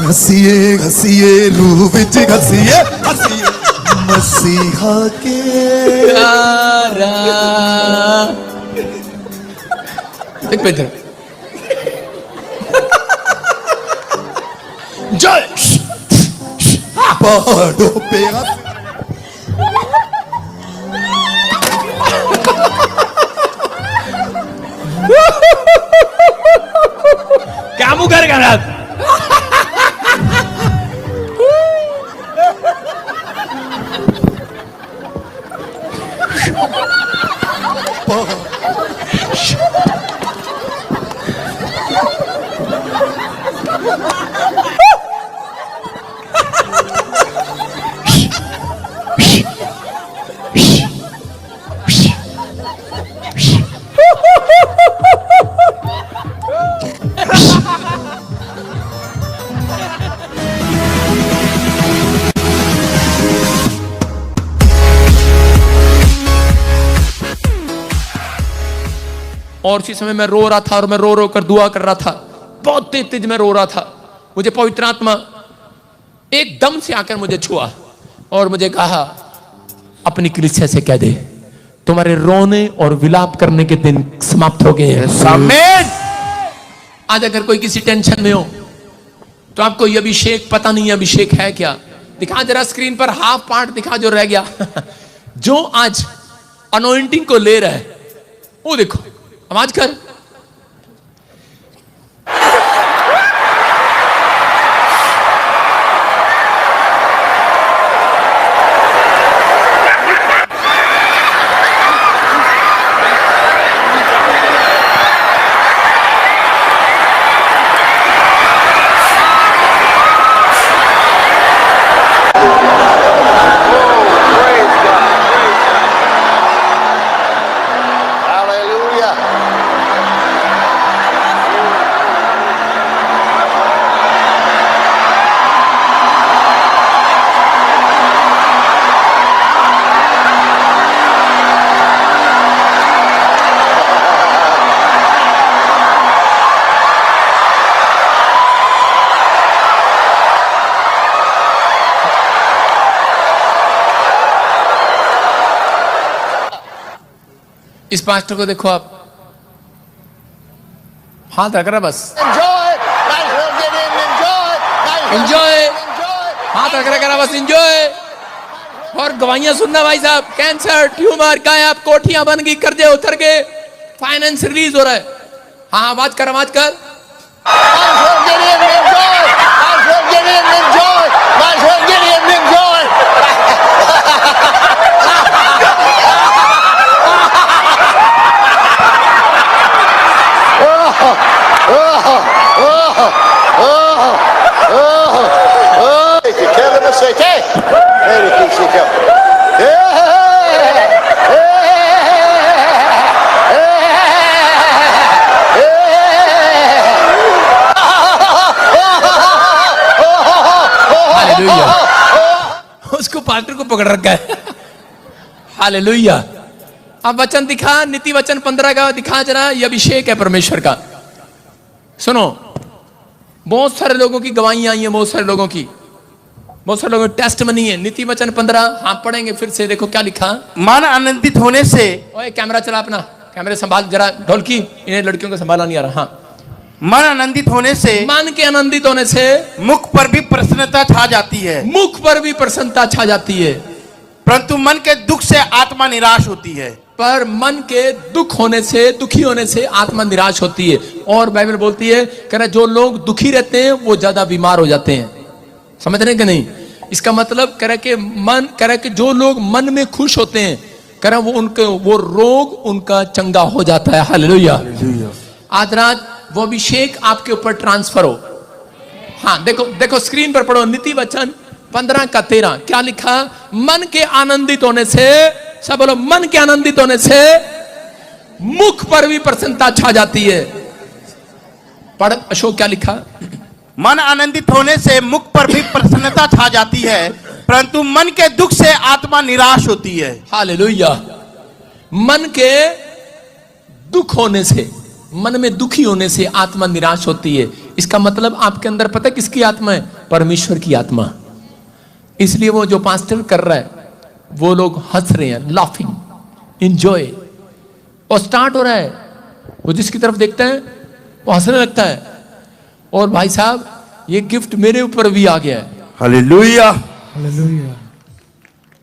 हसीए हसीए रूह विच हसीए हसीए मसीहा के यारा एक पे इधर जय पहाड़ों पे क्या मुंह कर रहा और उसी समय मैं रो रहा था और मैं रो रो कर दुआ कर रहा था, बहुत तेज तेज मैं रो रहा था। मुझे पवित्र आत्मा एकदम से आकर मुझे छुआ और मुझे कहा अपनी कलीसिया से कह दे तुम्हारे रोने और विलाप करने के दिन समाप्त हो गए हैं। आमीन। आज अगर कोई किसी टेंशन में हो तो आपको ये अभिषेक पता नहीं अभिषेक है क्या, दिखा जरा स्क्रीन पर हाफ पार्ट दिखा जो रह गया जो आज अनॉइंटिंग को ले रहा है वो देखो, आवाज कर। इस पास्टर को देखो आप, हाथ रख रहा बस, एंजॉय, हाथ रख रहा बस, एंजॉय। और गवाहियां सुनना भाई साहब, कैंसर, ट्यूमर, गायब, कोठियां बन गई, कर्जे उतर गए, फाइनेंस रिलीज हो रहा है। हाँ आवाज कर, आवाज कर। उसको पास्टर को पकड़ रखा है। हालेलुया। अब वचन दिखा, नीति वचन 15 का दिखा जरा, ये अभिषेक है परमेश्वर का। सुनो, बहुत सारे लोगों की गवाहियां आई हैं, बहुत सारे लोगों की, बहुत सारे लोगों की टेस्टमनी है। नीति वचन 15 हाँ पढ़ेंगे फिर से, देखो क्या लिखा। मन आनंदित होने से, ओए कैमरा चला अपना, कैमरे संभाल जरा, ढोलकी इन्हें लड़कियों को संभालना नहीं आ रहा। हाँ, मन आनंदित होने से, मन के आनंदित होने से मुख पर भी प्रसन्नता छा जाती है, मुख पर भी प्रसन्नता छा जाती है, परंतु मन के दुख से आत्मा निराश होती है। पर मन के दुख होने से, दुखी होने से आत्मा निराश होती है। और बाइबल बोलती है, कह रहा जो लोग दुखी रहते हैं वो ज्यादा बीमार हो जाते हैं। समझ रहे कि नहीं? इसका मतलब कह रहा कि मन, कह रहा कि जो लोग मन में खुश होते हैं, कह रहा वो उनके, वो रोग उनका चंगा हो जाता है। हालेलुया। आज रात वो अभिषेक आपके ऊपर ट्रांसफर हो। हाँ देखो, देखो स्क्रीन पर पढ़ो, नीति वचन 15 का 13 क्या लिखा। मन के आनंदित होने से, सब बोलो, मन के आनंदित होने से मुख पर भी प्रसन्नता छा जाती है। पढ़ अशोक क्या लिखा? मन आनंदित होने से मुख पर भी प्रसन्नता छा जाती है, परंतु मन के दुख से आत्मा निराश होती है। हालेलुया। मन के दुख होने से, मन में दुखी होने से आत्मा निराश होती है। इसका मतलब आपके अंदर पता है किसकी आत्मा है? परमेश्वर की आत्मा। इसलिए वो जो पास्टर कर रहा है वो लोग हंस रहे हैं, लाफिंग, एंजॉय, और स्टार्ट हो रहा है। वो जिसकी तरफ देखता है वो हंसने लगता है। और भाई साहब ये गिफ्ट मेरे ऊपर भी आ गया है। हालेलुया।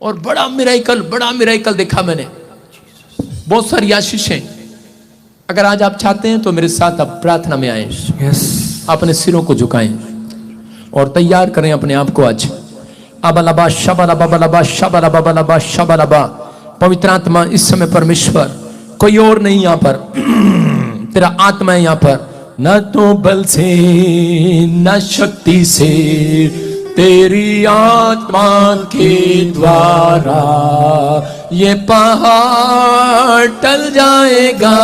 और बड़ा मिराइकल देखा मैंने, बहुत सारी आशीषें। अगर आज आप चाहते हैं तो मेरे साथ आप प्रार्थना में आए, अपने सिरों को झुकाएं और तैयार करें अपने आप को। आज अबलबा शबलबा बलबा शबलबा बलबा शबलबा। पवित्र आत्मा इस समय परमेश्वर, कोई और नहीं यहाँ पर, तेरा आत्मा है यहाँ पर। न तो बल से न शक्ति से, तेरी आत्मा के द्वारा ये पहाड़ टल जाएगा,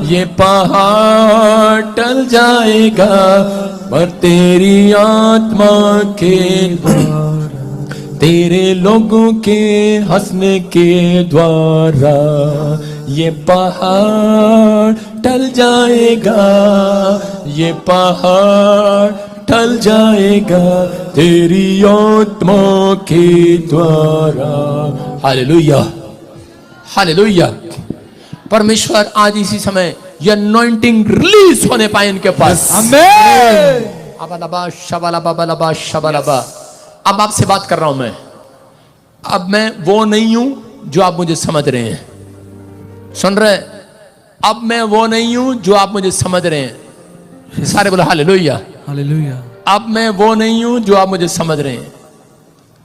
ये पहाड़ टल जाएगा, पर तेरी आत्मा के द्वारा, तेरे लोगों के हंसने के द्वारा ये पहाड़ टल जाएगा, ये पहाड़ टल जाएगा, तेरी आत्मा के द्वारा। Hallelujah, hallelujah. परमेश्वर आज इसी समय ये अनॉइंटिंग रिलीज होने पाए इनके पास। आमीन। अबलबा शबलबा बलबा शबलबा। अब आपसे बात कर रहा हूं मैं। अब मैं वो नहीं हूं जो आप मुझे समझ रहे हैं। सुन रहे? अब मैं वो नहीं हूं जो आप मुझे समझ रहे हैं। सारे बोलो हालेलुया, हालेलुया। अब मैं वो नहीं हूं जो आप मुझे समझ रहे हैं।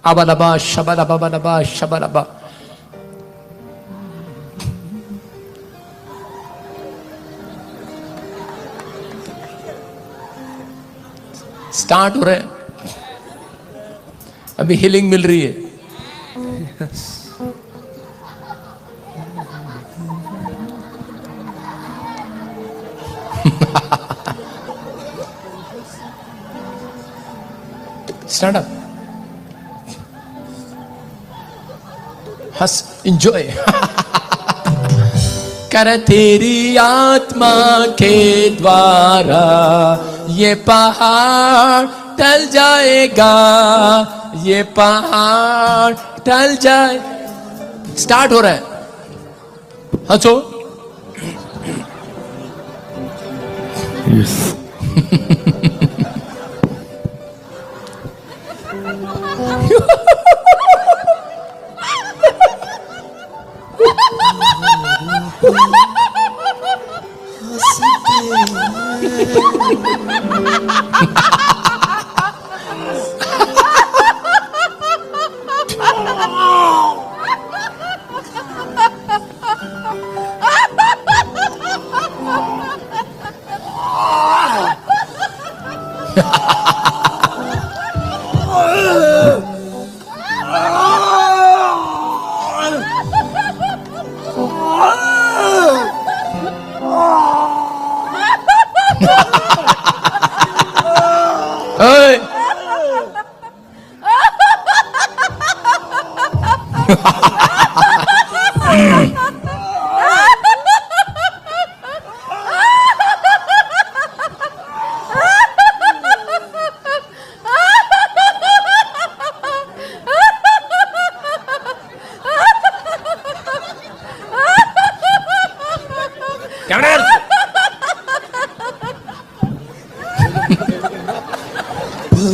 अबलबा शबलबा बलबा शबलबा। स्टार्ट हो रहे हैं, अभी हीलिंग मिल रही है। स्टार्ट अप, हंस, एंजॉय। कर तेरी आत्मा के द्वारा ये पहाड़ टल जाएगा, ये पहाड़ टल जाए। स्टार्ट हो रहा है, हंसो।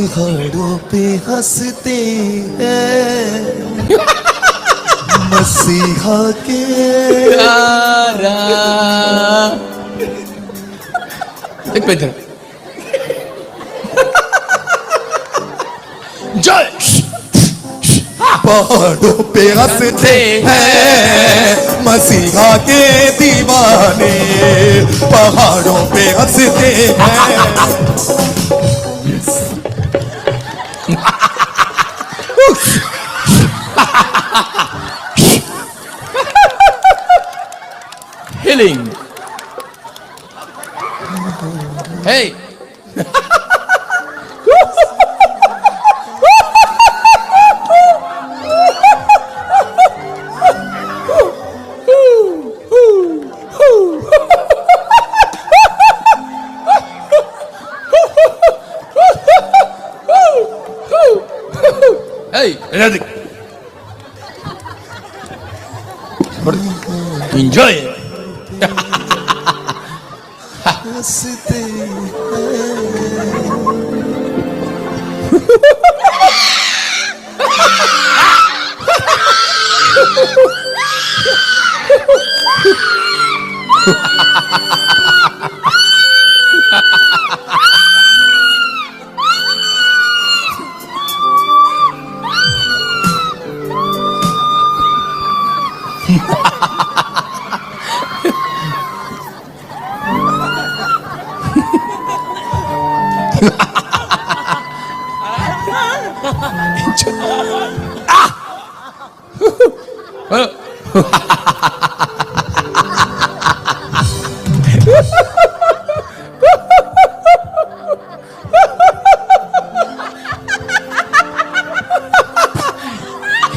पहाड़ों पे हंसते हैं मसीहा के प्यारा। देख पे इधर, जय। पहाड़ों पे हंसते हैं मसीहा के दीवाने, पहाड़ों पे हंसते हैं। Healing, hey enjoy it. हंसते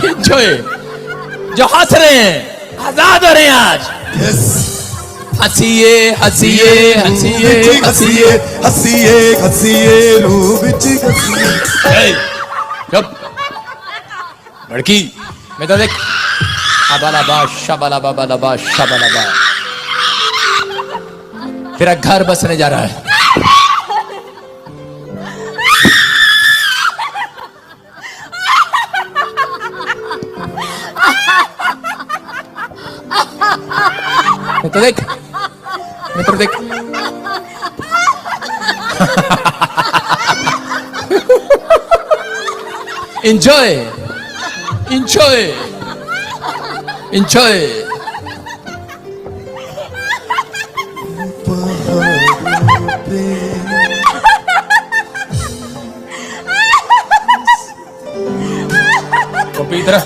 enjoy जो हंस रहे हैं आजाद हो रहे हैं आज यस हंसिए हंसिए हंसिए हंसिए हंसिए हंसिए रूह विच हंसिए चुप लड़की मैं तो देख अबालाबा शबालाबा शबालाबा तेरा घर बसने जा रहा है तो देख मित्र देख enjoy enjoy enjoy कॉपी इधर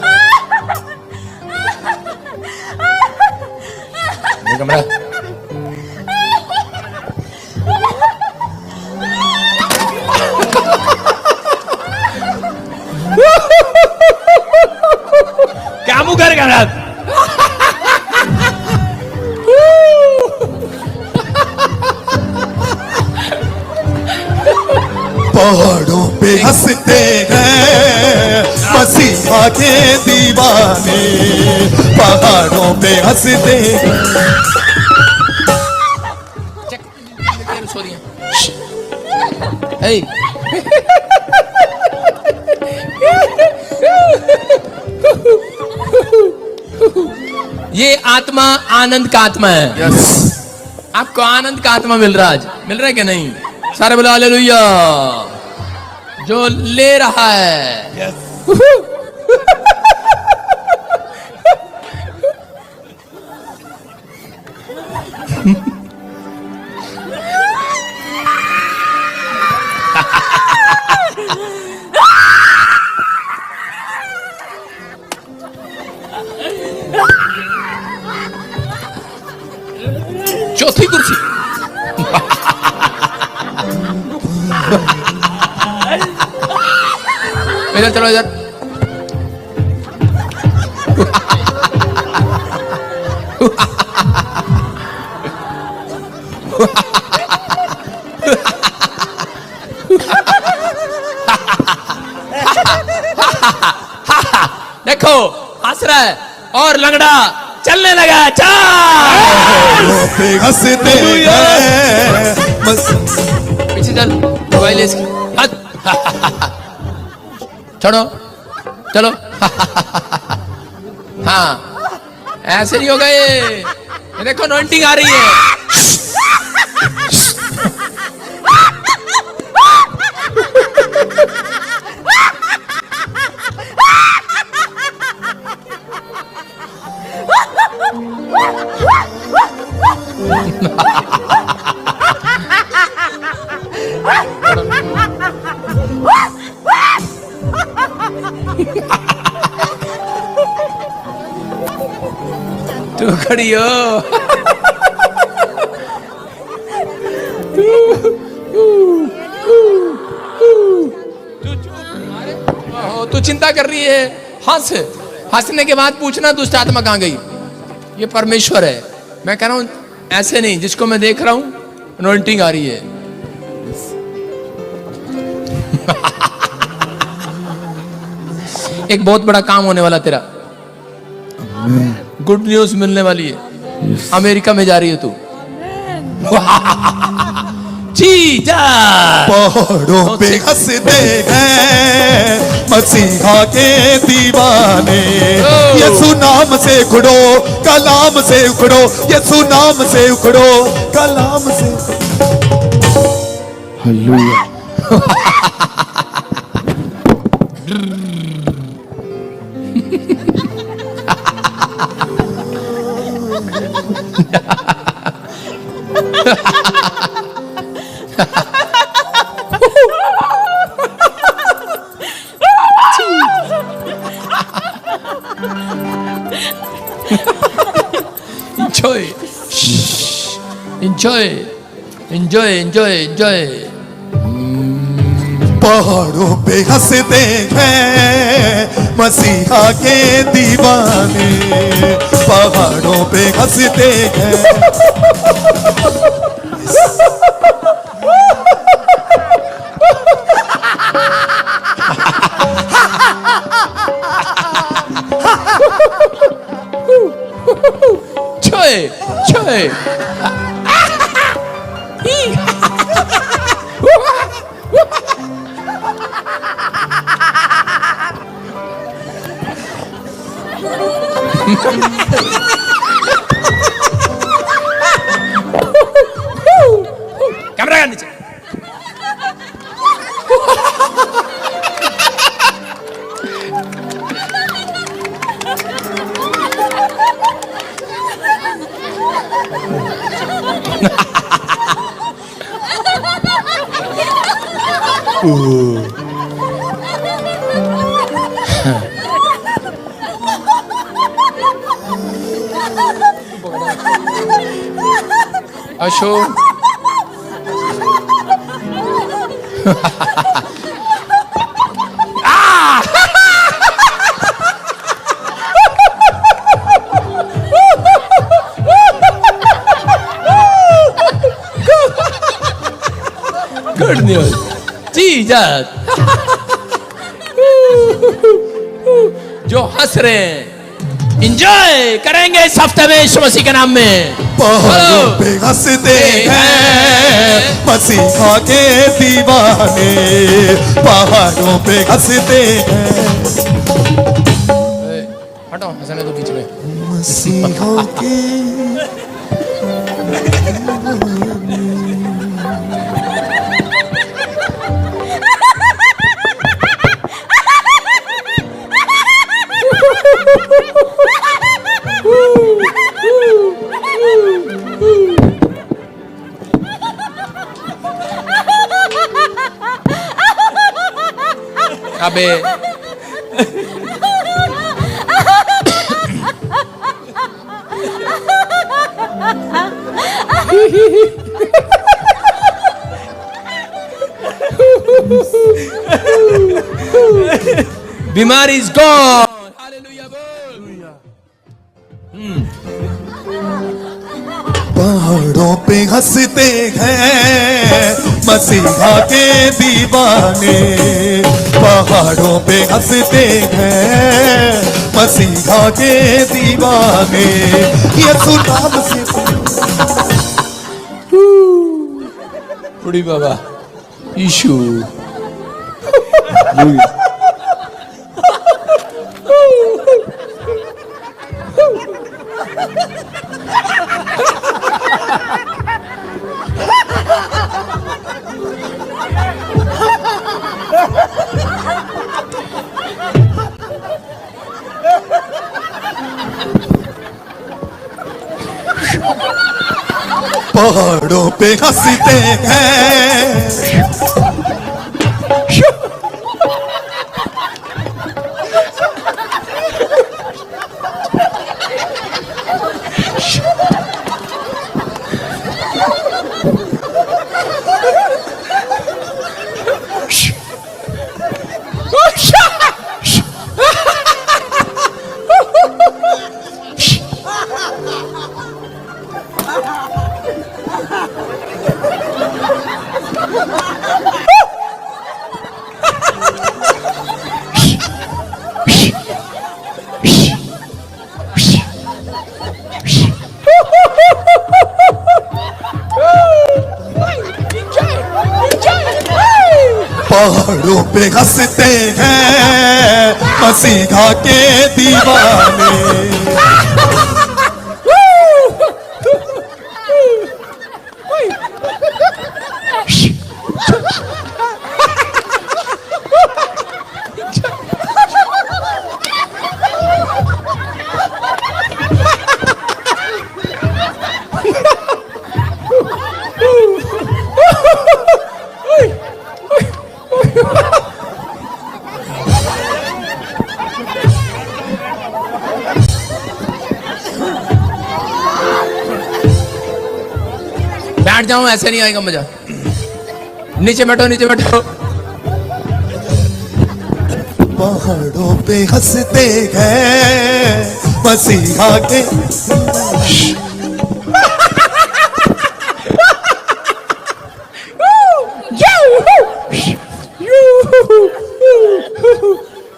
कमरा क्या मुंह करेगा रात पहाड़ों पे हंसते हैं मसीहा के दीवाने पहाड़ों पे हंसते Hey. ये आत्मा आनंद का आत्मा है यस आपको आनंद का आत्मा मिल रहा है आज मिल रहा है कि नहीं सारे बोलो हालेलुया जो ले रहा है यस चौथी कुर्सी इधर चलो इधर देखो हंस रहा है और लंगड़ा चलने लगा चल पे हंसते हैं पीछे चल मोबाइल इसकी छोड़ो चलो हाँ ऐसे नहीं होगा ये देखो नॉइंटिंग आ रही है तू खड़ी हो तू चिंता कर रही है, हंस। हंसने के बाद पूछना दुष्ट आत्मा कहां गई। ये परमेश्वर है। मैं कह रहा हूं ऐसे नहीं, जिसको मैं देख रहा हूं अनॉइंटिंग आ रही है। एक बहुत बड़ा काम होने वाला तेरा, गुड न्यूज मिलने वाली है। अमेरिका में जा रही है तू। पहाड़ों पे हंसते हैं मसीहा के दीवाने, यीशु नाम से उखड़ो, कलाम से उखड़ो, यीशु नाम से उखड़ो, कलाम से। Hallelujah. Enjoy, enjoy, enjoy, enjoy. पहाड़ों पे हंसते हैं मसीहा के दीवाने, पहाड़ों पे हंसते हैं। Joy, joy. कैमरा नीचे। Ashok good news Jesus. जो हंस रहे हैं एंजॉय करेंगे इस हफ्ते में यीशु मसीह के नाम में। पहाड़ों पे हंसते हैं मसीहा के दीवाने, पहाड़ों पे हंसते हैं। हटो हंसने दो बीच में। मसीहा के अबे बीमारी इज गॉन। पहाड़ों पे हंसते हैं मसीहा के दीवाने, पहाड़ों पे हंसते हैं मसीहा के दीवाने, यीशु नाम से। बुढ़ी बाबा यीशु पहाड़ों पे हंसते हैं पहाड़ों पे हंसते हैं मसीहा के दीवाने। बैठ जाऊं, ऐसे नहीं आएगा मजा। नीचे बैठो, नीचे बैठो। पहाड़ों पे हंसते हैं मसीहा के।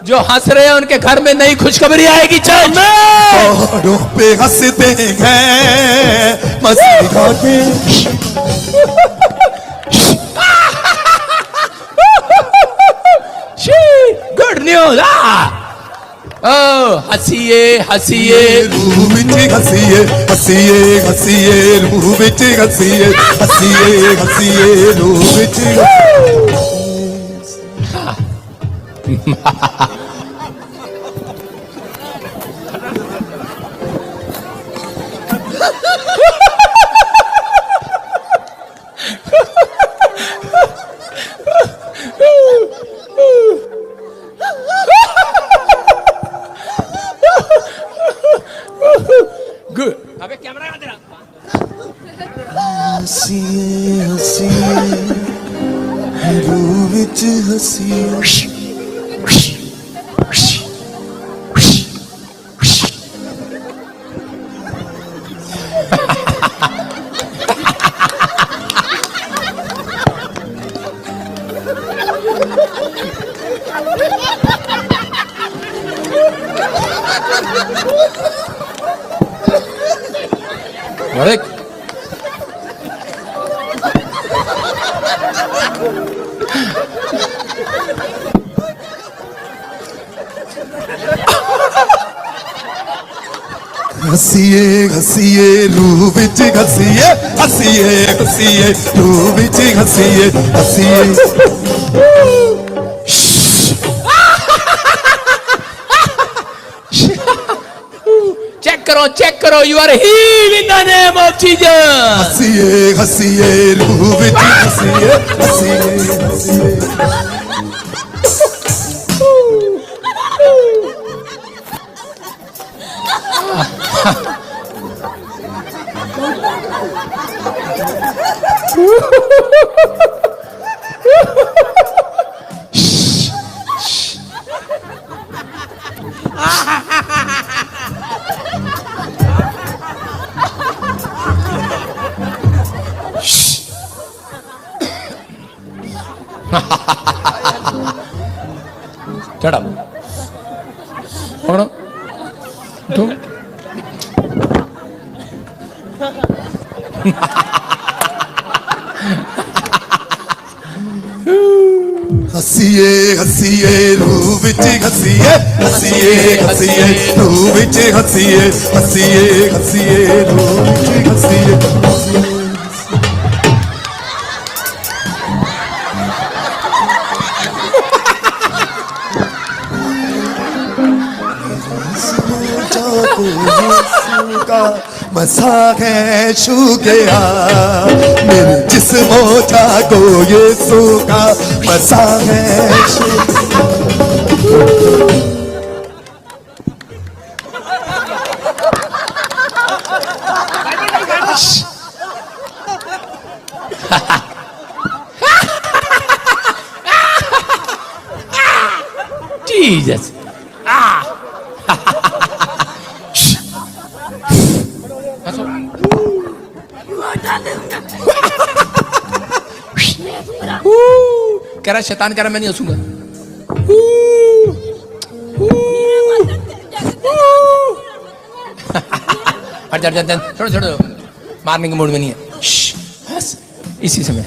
जो हंस रहे हैं उनके घर में नई खुशखबरी आएगी। चल पहाड़ों पे हंसते हैं मसीहा के। Good news. हंसिए हंसिए रूह विच हंसिए हंसिए हंसिए रूह विच हंसिए हंसिए हंसिए रूह विच। गुड। अबे कैमरा कहां तेरा? हंसिए हंसिए रूह विच हंसिए। अरे हंसिए हंसिए रूह विच हंसिए हंसिए हंसिए रूह विच हंसिए हंसिए। चेक करो, you are healed in the name of Jesus. हंसिए हंसिए रूह विच हंसिए हंसिए हंसिए। Shut up. Hold on. Don't. हंसिए हंसिए रूह विच हंसिए हंसिए हंसिए रूह विच हंसिए हंसिए हंसिए रूह विच हंसिए। मसा है छू गया मेरे जिस्मों जागो यीशु का मसा है छू। Jesus. कह रहा शैतान कह रहा मैं नहीं हंसूंगा। हट जा, छोड़ो छोड़ो, मारने के मूड में नहीं है। इसी समय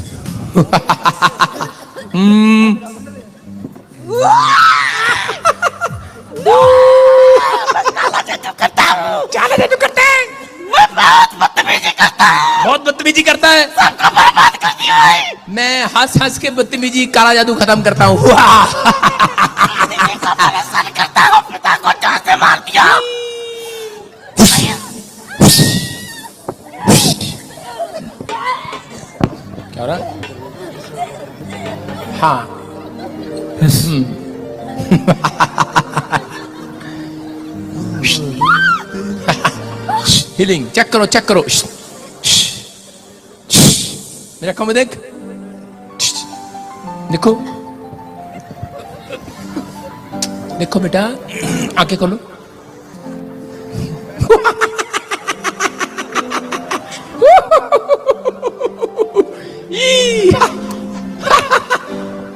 बदतमीजी करता है, सबको बर्बाद कर दिया है। मैं हंस हंस के बदतमीजी काला जादू खत्म करता हूँ। करता हूँ, पिता को जान से मार दिया। क्या हो रहा? हाँ। हीलिंग चेक करो, चेक करो। मेरी आंखों में देख, देखो देखो बेटा, आंखें खोलो।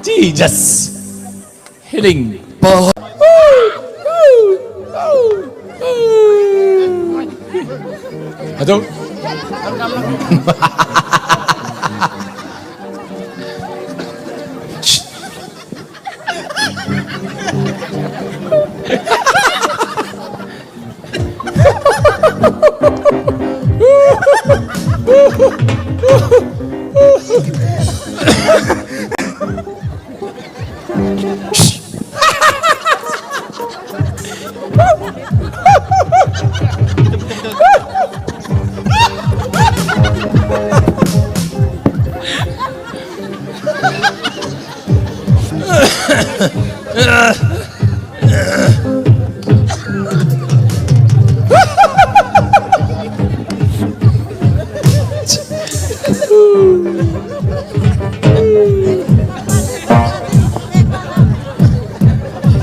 Jesus healing. हेलो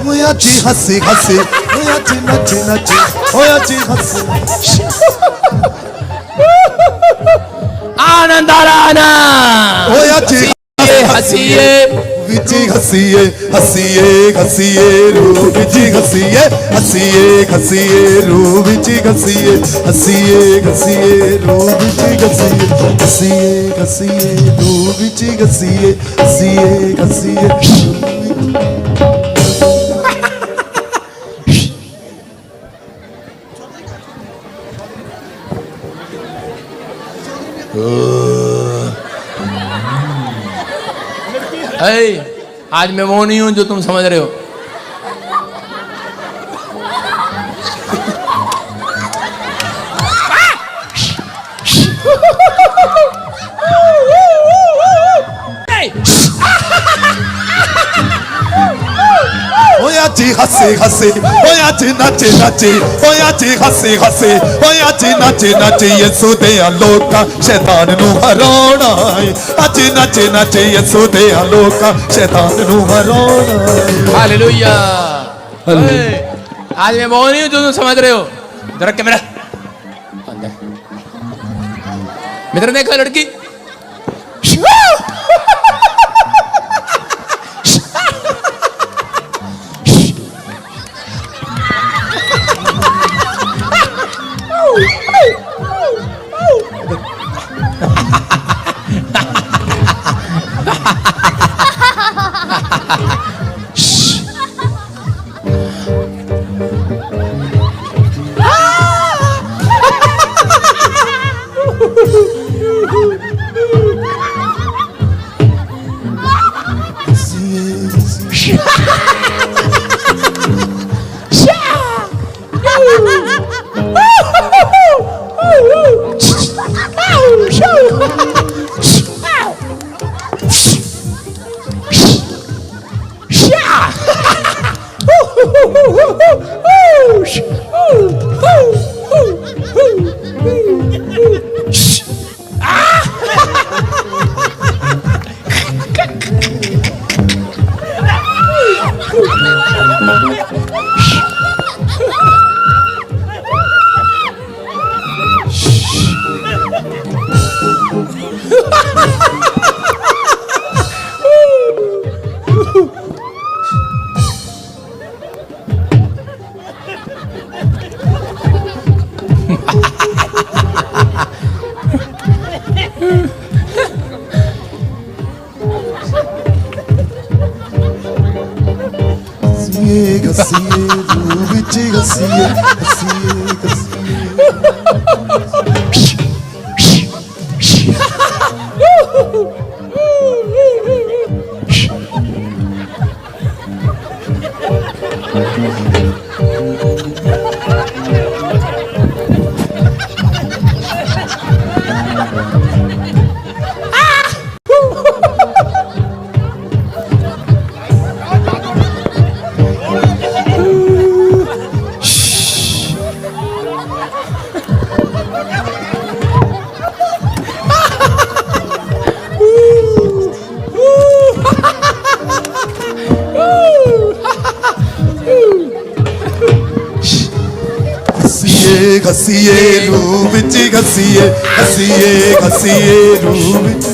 होया जी हंसी हंसी, होया जी नचे नचे, होया जी हंसी। आनंद आना, होया जी हंसिए विची हंसिए हंसिए हंसिए रू विची हंसिए हंसिए हंसिए रू विची हंसिए हंसिए हंसिए रू विची हंसिए हंसिए हंसिए रू विची हंसिए हंसिए हंसिए। आज मैं वो नहीं हूं जो तुम समझ रहे हो। होया जी हंसे हंसे, होया जी नचे नचे, होया जी हंसे हंसे, होया जी नचे नचे। यसू दे लोका शैतान नू हराना है। अज नचे नचे यसू दे लोका शैतान नू हराना है। हालेलुया। आज मैं वो नहीं हूं जो तुम समझ रहे हो। इधर रख कैमरा, अंदर मित्र देखो लड़की। हसीए रूह विच हसीए हसीए हसीए रूह विच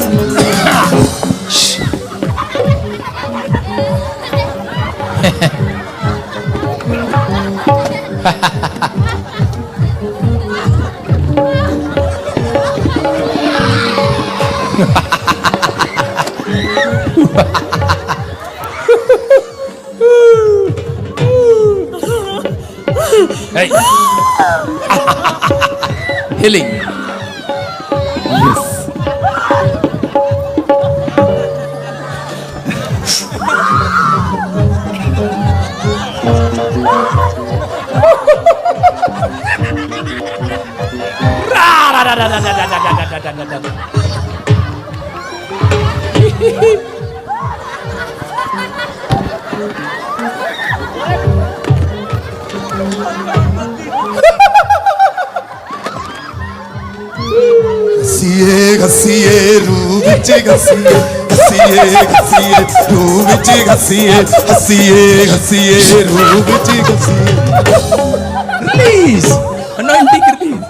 Hey. Healing. हसीए हसीए रूह विच हसीए हसीए हसीए रूह विच हसीए हसीए हसीए रूह विच हसीए Release. Anointing release.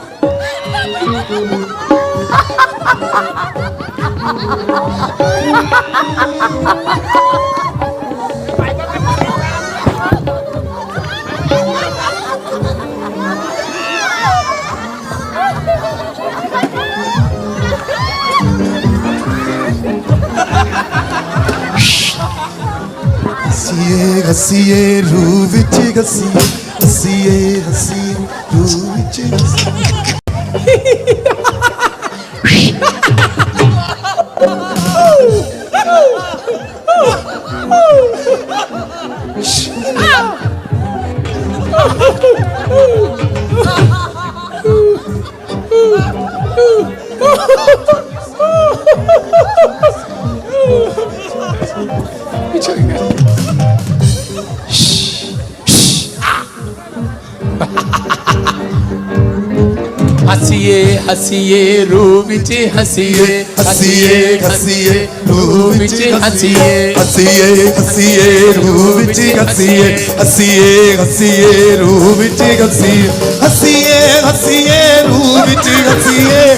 हसीए हसीए रूह विच हसीए हसीए हसीए रूह विच हसीए हसीए हसीए रूह विच हसीए हसीए हसीए रूह विच हसीए हसीए हसीए रूह विच हसीए हसीए हसीए रूह विच हसीए हसीए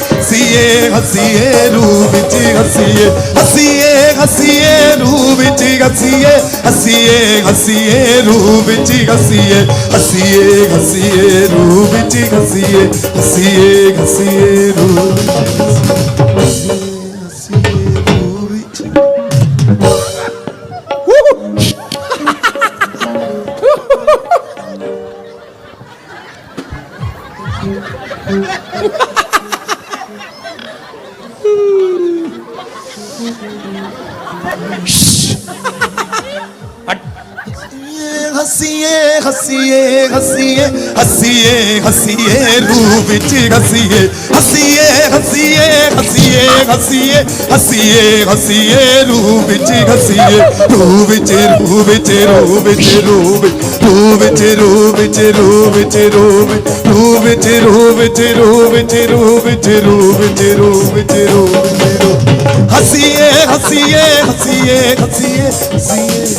हसीए रूह विच हसीए हसीए हसीए रूह विच हसीए हसीए हसीए रूह विच हसीए हसीए हसीए रूह विच हसीए हसीए हसीए रूह विच हसीए हसीए हसीए रूह हसीए रूह विच हसीए हसीए हसीए हसीए हसीए रूह विच हसीए हसीए हसीए हसीए हसीए हसीए हसीए रूह विच हसीए रूह विच रूह विच रूह विच रूह विच रूह विच रूह विच रूह विच रूह विच रूह विच रूह विच रूह विच रूह विच रूह विच रूह हसीए हसीए हसीए हसीए हसीए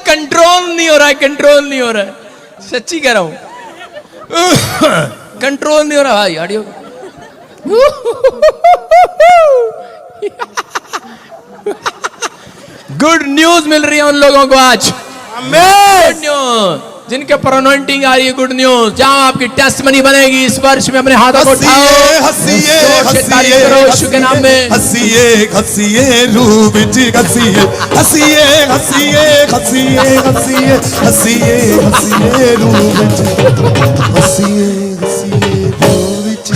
कंट्रोल नहीं हो रहा है, कंट्रोल नहीं हो रहा है, सच्ची कह रहा हूं, कंट्रोल नहीं हो रहा भाई। ऑडियो गुड न्यूज मिल रही है उन लोगों को आज, गुड न्यूज जिनके पर अनॉइंटिंग आ रही है, गुड न्यूज। जहां आपकी टेस्टमनी बनेगी इस वर्ष में, अपने हाथों को उठाओ, हसीए जोर से तारीफ करो यीशु के नाम में। हसीए हसीए रूह विच हसीए हसीए हसीए हसीए हसीए हसीए हसीए रूह विच हसीए हसीए रूह विच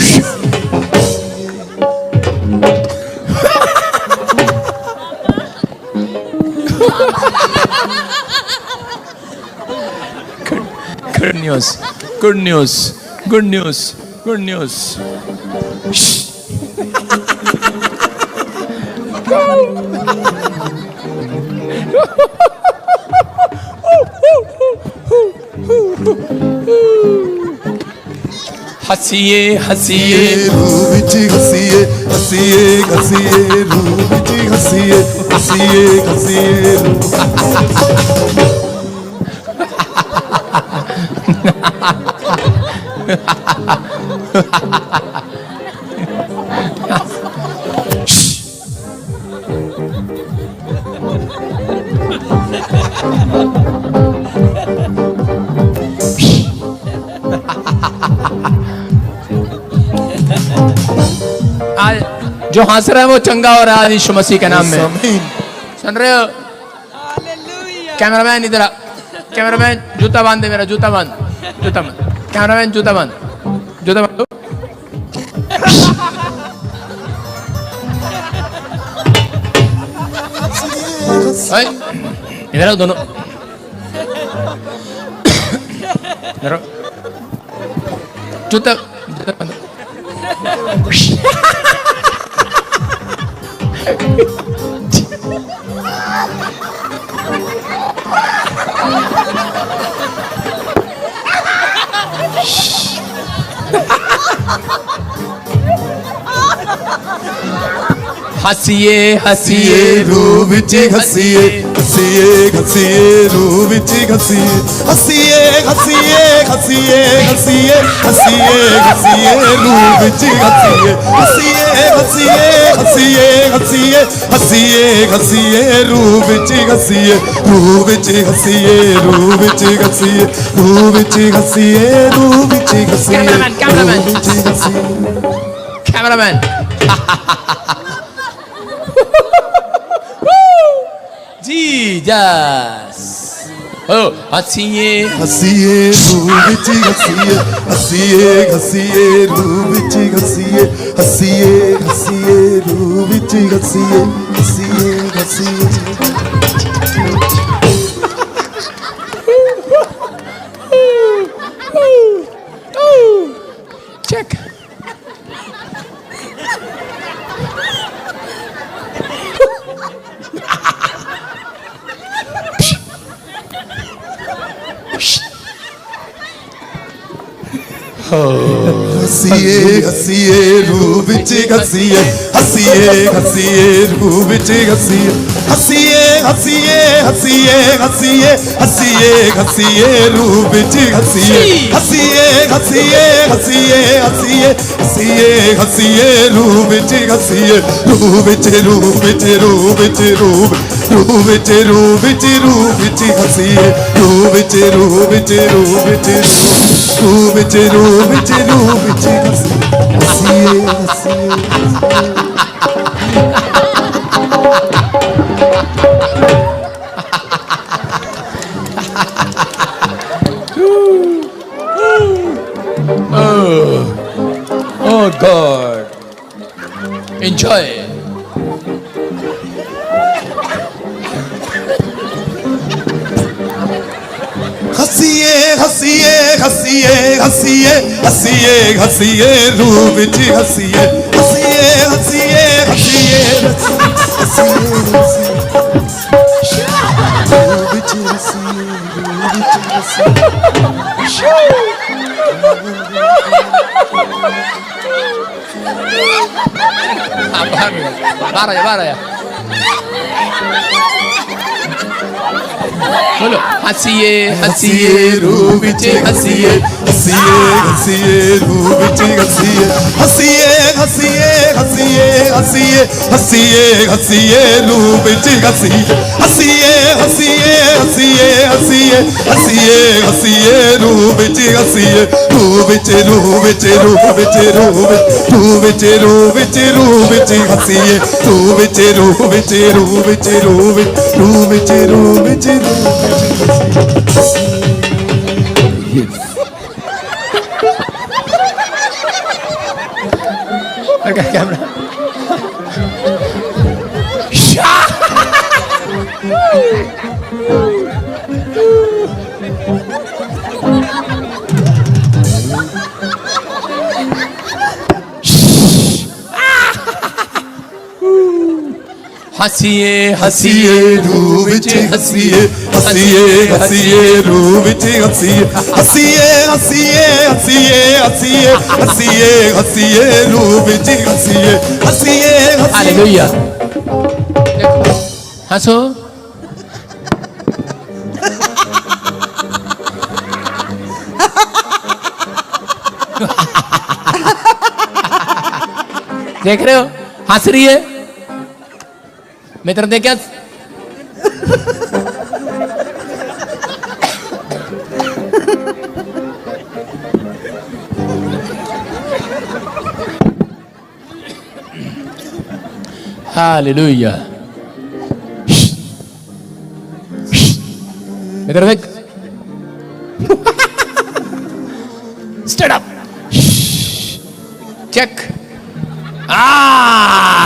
good news, good news, good news, good news. हसीए हसीए रूह विच हसीए हसीए हसीए रूह विच हसीए हसीए हसीए आज जो हंस रहा है वो चंगा हो रहा है आज यीशु मसीह के नाम में। आमीन। सुन रहे हो? कैमरामैन इधर आ। कैमरामैन जूता बांध दे, मेरा जूता बांध, जूता बांध। कैमरामैन जूता बांध, जूता बांध। ओए, इधर आओ दोनों, इधर आओ। जूता जूता बांधो। हंसिए हंसिए रूह विच हंसिए, हंसिए हंसिए रूह विच हंसिए, हंसिए हंसिए हंसिए हंसिए हंसिए हंसिए रूह विच हंसिए, हंसिए हंसिए हंसिए हंसिए हंसिए हंसिए रूह विच हंसिए, रूह विच हंसिए, रूह विच हंसिए, रूह विच हंसिए, रूह विच हंसिए, कैमरामैन, रूह विच हंसिए। Cameraman Jesus. ओ हंसिए हंसिए रूह विच हंसिए, हंसिए हंसिए रूह विच हंसिए, हंसिए हंसिए रूह विच हंसिए, हंसिए हंसिए। चेक। हंसिए हंसिए रूह विच हंसिए, हंसिए हंसिए रूह विच हंसिए, हंसिए हंसिए हंसिए हंसिए हंसिए हंसिए रूह विच हंसिए, हंसिए हंसिए हंसिए हंसिए हंसिए हंसिए रूह विच हंसिए, रूह विच रूह विच रूह विच रूह रूह विच रूह विच रूह विच हंसिए, रूह विच रूह विच रूह विच रूह विच रूह विच रूह विच हंसिए, हंसिए Oh God, enjoy. हंसिए हंसिए हंसिए हंसिए हंसिए हंसिए रूह विच हंसिए, हंसिए हंसिए हंसिए हंसिए रूह विच हंसिए, रूह विच हंसिए। बाहर आया। बोलो हंसिए हंसिए रूह विच हंसिए, हंसिए हंसिए रूह विच हंसिए, हंसिए हंसिए हंसिए हंसिए हंसिए हंसिए रूह विच हंसिए, हंसिए हंसिए हंसिए हंसिए हंसिए हंसिए रूह विच हंसिए, रूह विच रूह विच रूह विच रूह रूह विच रूह विच रूह विच हंसिए, रूह विच रूह विच रूह विच रूह रूह विच रूह विच रूह कैमरा। हंसिए हंसिए रूह विच हंसिए, हंसिए हंसिए रूह विच हंसिए, हंसिए हंसिए हंसिए हंसिए हंसिए हंसिए रूह विच हंसिए, हंसिए हंसिए। हालेलुया। हंसो। देख रहे हो, हंस रही है। मित्र देख क्या, हालेलुया। मित्र देख, स्टैंड अप, चेक।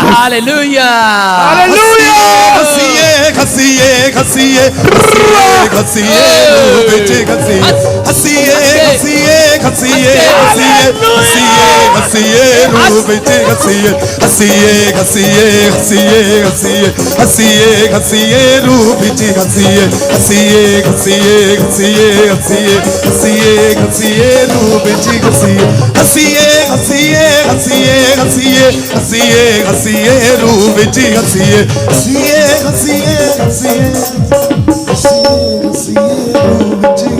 हालेलुया, हसीए हसीए हसीए हसीए हसीए रूह विच हसीए हसीए हसीए हसीए हसीए हसीए हसीए रूह विच हसीए हसीए हसीए हसीए हसीए हसीए हसीए रूह विच हसीए हसीए हसीए हसीए हसीए हसीए हसीए रूह विच हसीए हसीए हसीए हसीए हसीए हसीए हसीए रूह विच हसीए हसीए हसीए हसीए हसीए हसीए रूह विच हसीए।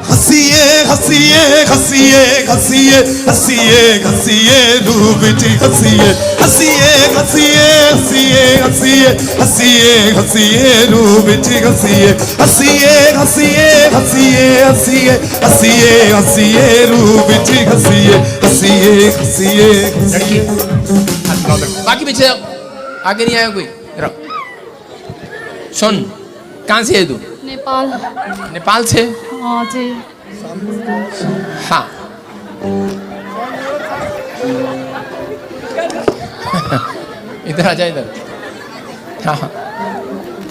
हसीए हसीए हसीए हसीए हसीए हसीए रूह विच हसीए हसीए हसीए हसीए हसीए हसीए हसीए रूह विच हसीए हसीए हसीए हसीए हसीए हसीए हसीए रूह विच हसीए हसीए हसीए। बाकी पीछे जाओ, आगे नहीं आया कोई। रहो, सुन, कहाँ से है तू? नेपाल। नेपाल से? हाँ जी। हाँ। इधर आ जा, इधर। हाँ हाँ,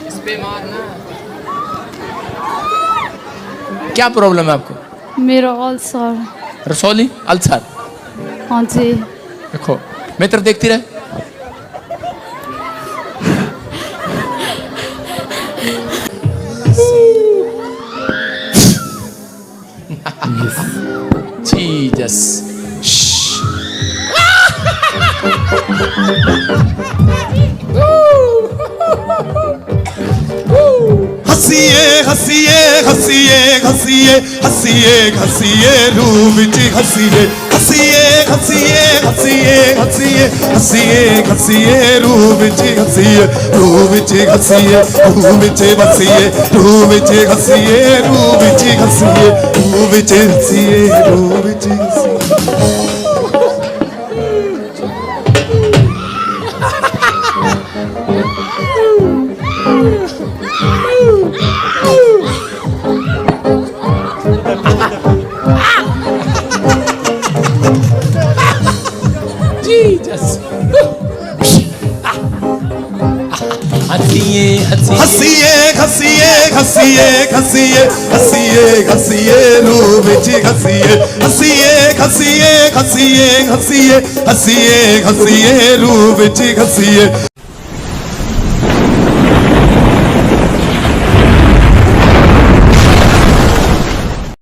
इस पे मारना। क्या प्रॉब्लम है आपको? मेरा अल्सर। रसौली अल्सर? हाँ जी। देखो, मित्र देखती रहे। Jesus. हसीए हसीए हसीए हसीए हसीए हसीए रूह विच हसीए हसीए हसीए हसीए हसीए हसीए हसीए रूह विच हसीए रूह विच हसीए रूह विच हसीए रूह विच हसीए रूह विच हसीए रूह विच हसीए रूह विच हसीए। Jesus. हंसिए हंसिए हसीए हसीए हसीए हसीए हसीए हसीए रूह विच हसीए हसीए हसीए हसीए हसीए हसीए हसीए रूह विच हसीए।